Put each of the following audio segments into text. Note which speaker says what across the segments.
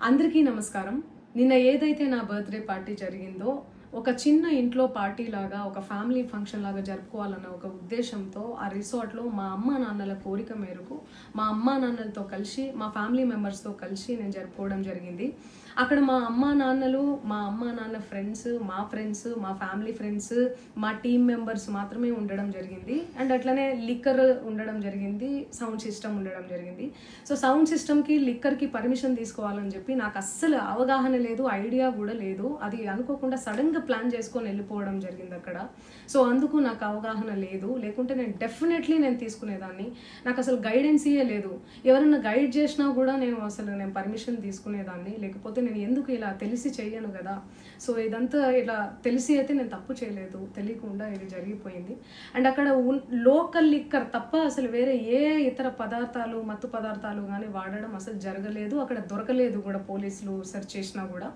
Speaker 1: అందరికీ నమస్కారం. నిన్న ఏదైతే నా బర్త్డే పార్టీ జరిగిందో ఒక చిన్న ఇంట్లో పార్టీ లాగా ఒక ఫ్యామిలీ ఫంక్షన్ లాగా జరుపుకోవాలన్న ఒక ఉద్దేశంతో ఆ రిసార్ట్లో మా అమ్మా నాన్నల కోరిక మేరకు మా అమ్మా నాన్నలతో కలిసి మా ఫ్యామిలీ మెంబర్స్తో కలిసి నేను జరుపుకోవడం జరిగింది. అక్కడ మా అమ్మా నాన్నలు, మా అమ్మా నాన్న ఫ్రెండ్స్, మా ఫ్రెండ్స్, మా ఫ్యామిలీ ఫ్రెండ్స్, మా టీమ్ మెంబర్స్ మాత్రమే ఉండడం జరిగింది. అండ్ అట్లనే లిక్కర్ ఉండడం జరిగింది, సౌండ్ సిస్టమ్ ఉండడం జరిగింది. సో సౌండ్ సిస్టమ్కి లిక్కర్కి పర్మిషన్ తీసుకోవాలని చెప్పి నాకు అస్సలు అవగాహన లేదు, ఐడియా కూడా లేదు. అది అనుకోకుండా సడన్గా ప్లాన్ చేసుకొని వెళ్ళిపోవడం జరిగింది అక్కడ. సో అందుకు నాకు అవగాహన లేదు, లేకుంటే నేను డెఫినెట్లీ నేను తీసుకునేదాన్ని. నాకు అసలు గైడెన్సీయే లేదు. ఎవరైనా గైడ్ చేసినా కూడా నేను పర్మిషన్ తీసుకునేదాన్ని, లేకపోతే నేను ఎందుకు ఇలా తెలిసి చెయ్యను కదా. సో ఇదంతా ఇలా తెలిసి అయితే నేను తప్పు చేయలేదు, తెలియకుండా ఇది జరిగిపోయింది. అండ్ అక్కడ లోకల్ లిక్కర్ తప్ప అసలు వేరే ఏ ఇతర పదార్థాలు, మత్తు పదార్థాలు కానీ వాడడం అసలు జరగలేదు. అక్కడ దొరకలేదు కూడా, పోలీసులు సెర్చ్ చేసినా కూడా.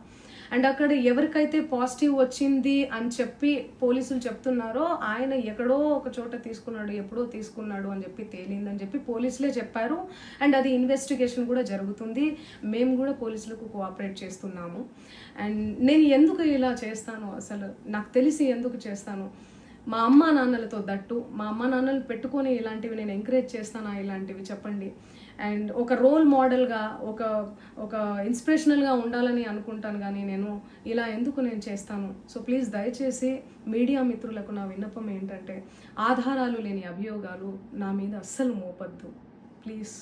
Speaker 1: అండ్ అక్కడ ఎవరికైతే పాజిటివ్ వచ్చింది అని చెప్పి పోలీసులు చెప్తున్నారో ఆయన ఎక్కడో ఒక చోట తీసుకున్నాడు, ఎప్పుడో తీసుకున్నాడు అని చెప్పి తేలిందని చెప్పి పోలీసులే చెప్పారు. అండ్ అది ఇన్వెస్టిగేషన్ కూడా జరుగుతుంది. మేము కూడా పోలీసులకు కోఆపరేట్ చేస్తున్నాము. అండ్ నేను ఎందుకు ఇలా చేస్తాను, అసలు నాకు తెలిసి ఎందుకు చేస్తాను? మా అమ్మా నాన్నలతో దట్టు, మా అమ్మా నాన్నలు పెట్టుకొని ఇలాంటివి నేను ఎంకరేజ్ చేస్తానా? ఇలాంటివి చెప్పండి. అండ్ ఒక రోల్ మోడల్గా, ఒక ఇన్స్పిరేషనల్గా ఉండాలని అనుకుంటాను, కానీ నేను ఇలా ఎందుకు నేను చేస్తాను? సో ప్లీజ్ దయచేసి మీడియా మిత్రులకు నా విన్నపం ఏంటంటే, ఆధారాలు లేని అభియోగాలు నా మీద అస్సలు మోపద్దు ప్లీజ్.